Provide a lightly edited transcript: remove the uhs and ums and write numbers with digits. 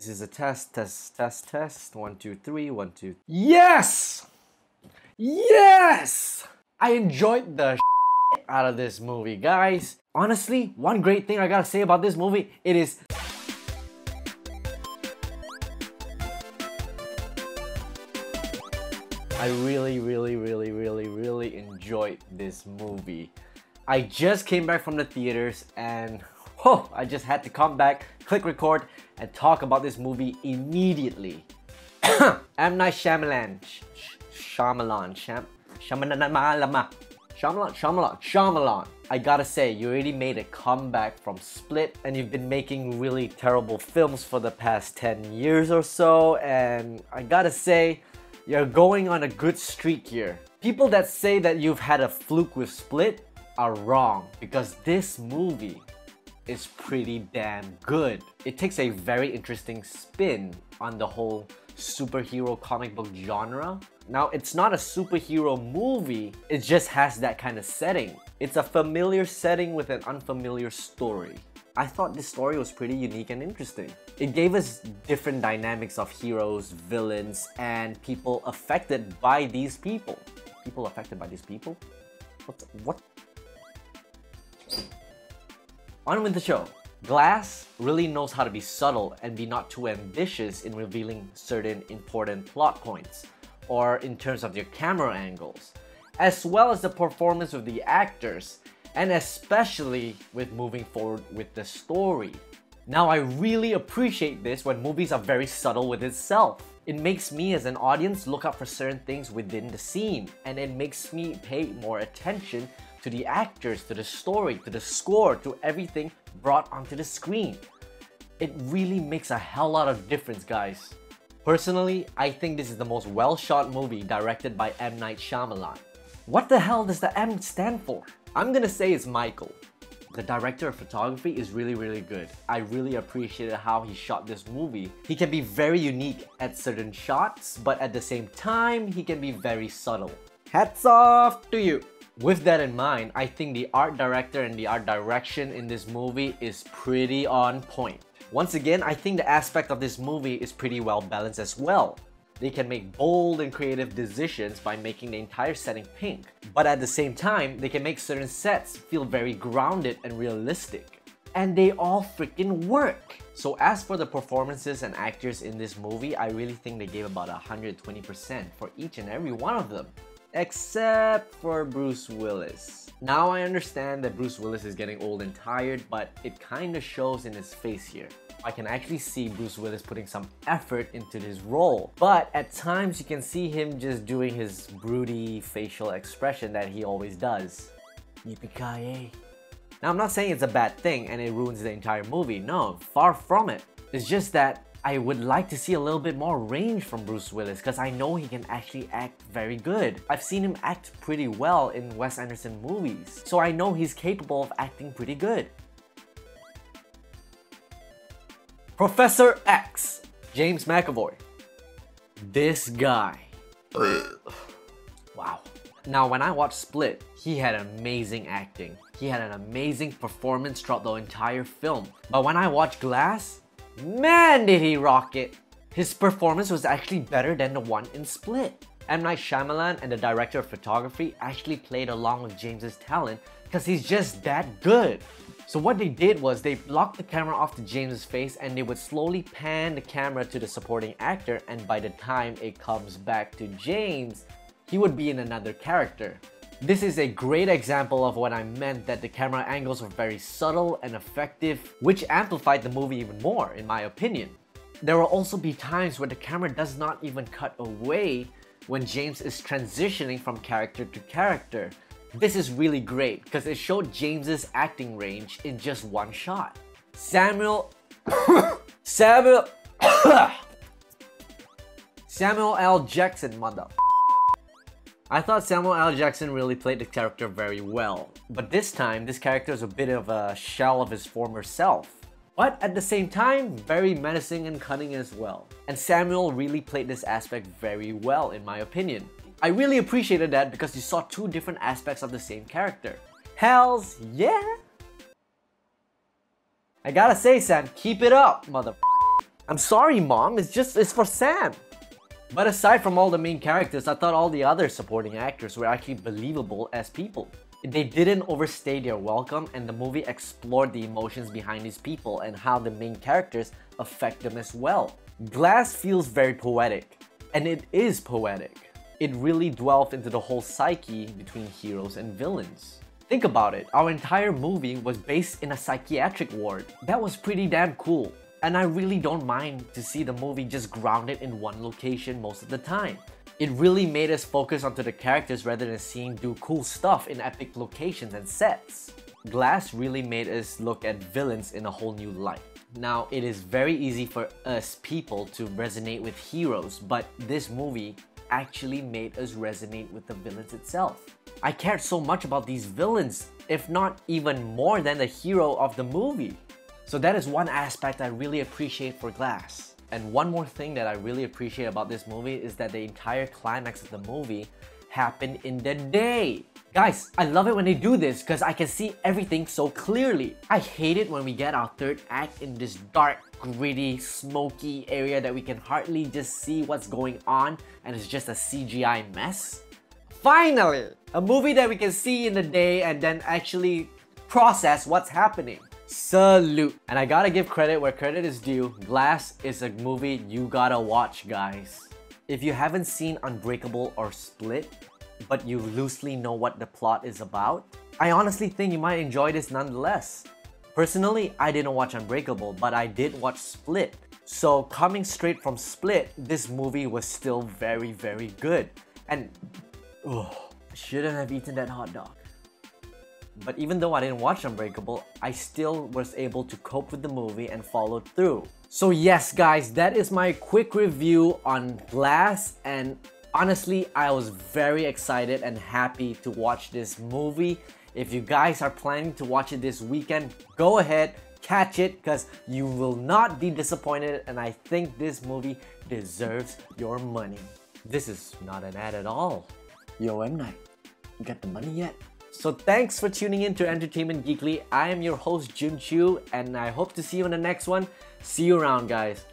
This is a test. 1, 2, 3, 1, 2. Yes! Yes! I enjoyed the out of this movie, guys. Honestly, one great thing I gotta say about this movie, it is I really enjoyed this movie. I just came back from the theaters and I just had to come back, click record, and talk about this movie immediately. M Night Shyamalan. Shyamalan. I gotta say, you already made a comeback from Split, and you've been making really terrible films for the past 10 years or so, and I gotta say, you're going on a good streak here. People that say that you've had a fluke with Split are wrong, because this movie is pretty damn good. It takes a very interesting spin on the whole superhero comic book genre. Now, it's not a superhero movie, it just has that kind of setting. It's a familiar setting with an unfamiliar story. I thought this story was pretty unique and interesting. It gave us different dynamics of heroes, villains, and people affected by these people. People affected by these people? What? On with the show. Glass really knows how to be subtle and be not too ambitious in revealing certain important plot points, or in terms of their camera angles, as well as the performance of the actors, and especially with moving forward with the story. Now, I really appreciate this when movies are very subtle with itself. It makes me as an audience look out for certain things within the scene, and it makes me pay more attention to the actors, to the story, to the score, to everything brought onto the screen. It really makes a hell lot of difference, guys. Personally, I think this is the most well-shot movie directed by M Night Shyamalan. What the hell does the M stand for? I'm gonna say it's Michael. The director of photography is really good. I really appreciated how he shot this movie. He can be very unique at certain shots, but at the same time, he can be very subtle. Hats off to you! With that in mind, I think the art director and the art direction in this movie is pretty on point. Once again, I think the aspect of this movie is pretty well balanced as well. They can make bold and creative decisions by making the entire setting pink, but at the same time, they can make certain sets feel very grounded and realistic. And they all freaking work! So as for the performances and actors in this movie, I really think they gave about 120% for each and every one of them. Except for Bruce Willis. Now I understand that Bruce Willis is getting old and tired, but it kinda shows in his face here. I can actually see Bruce Willis putting some effort into his role, but at times you can see him just doing his broody facial expression that he always does. Yippee-ki-yay. Now, I'm not saying it's a bad thing and it ruins the entire movie. No, far from it. It's just that I would like to see a little bit more range from Bruce Willis, because I know he can actually act very good. I've seen him act pretty well in Wes Anderson movies, so I know he's capable of acting pretty good. Professor X, James McAvoy. This guy. Wow. Now, when I watched Split, he had amazing acting. He had an amazing performance throughout the entire film. But when I watched Glass, man, did he rock it! His performance was actually better than the one in Split. M Night Shyamalan and the director of photography actually played along with James's talent because he's just that good. So what they did was they blocked the camera off to James's face and they would slowly pan the camera to the supporting actor, and by the time it comes back to James, he would be in another character. This is a great example of what I meant, that the camera angles were very subtle and effective, which amplified the movie even more, in my opinion. There will also be times where the camera does not even cut away when James is transitioning from character to character. This is really great because it showed James's acting range in just one shot. Samuel L. Jackson, mother. I thought Samuel L. Jackson really played the character very well, but this time, this character is a bit of a shell of his former self. But at the same time, very menacing and cunning as well. And Samuel really played this aspect very well, in my opinion. I really appreciated that because you saw two different aspects of the same character. Hells yeah! I gotta say, Sam, keep it up, mother. I'm sorry, Mom, it's for Sam. But aside from all the main characters, I thought all the other supporting actors were actually believable as people. They didn't overstay their welcome, and the movie explored the emotions behind these people and how the main characters affect them as well. Glass feels very poetic, and it is poetic. It really dwelled into the whole psyche between heroes and villains. Think about it, our entire movie was based in a psychiatric ward. That was pretty damn cool. And I really don't mind to see the movie just grounded in one location most of the time. It really made us focus onto the characters rather than seeing do cool stuff in epic locations and sets. Glass really made us look at villains in a whole new light. Now, it is very easy for us people to resonate with heroes, but this movie actually made us resonate with the villains itself. I cared so much about these villains, if not even more than the hero of the movie. So that is one aspect I really appreciate for Glass. And one more thing that I really appreciate about this movie is that the entire climax of the movie happened in the day. Guys, I love it when they do this because I can see everything so clearly. I hate it when we get our third act in this dark, gritty, smoky area that we can hardly just see what's going on and it's just a CGI mess. Finally! A movie that we can see in the day and then actually process what's happening. Salute! And I gotta give credit where credit is due. Glass is a movie you gotta watch, guys. If you haven't seen Unbreakable or Split, but you loosely know what the plot is about, I honestly think you might enjoy this nonetheless. Personally, I didn't watch Unbreakable, but I did watch Split. So coming straight from Split, this movie was still very, very good. And I shouldn't have eaten that hot dog. But even though I didn't watch Unbreakable, I still was able to cope with the movie and followed through. So yes guys, that is my quick review on Glass, and honestly, I was very excited and happy to watch this movie. If you guys are planning to watch it this weekend, go ahead, catch it, because you will not be disappointed, and I think this movie deserves your money. This is not an ad at all. Yo, M Night, you got the money yet? So thanks for tuning in to Entertainment Geekly. I am your host Jim Chu, and I hope to see you in the next one. See you around, guys.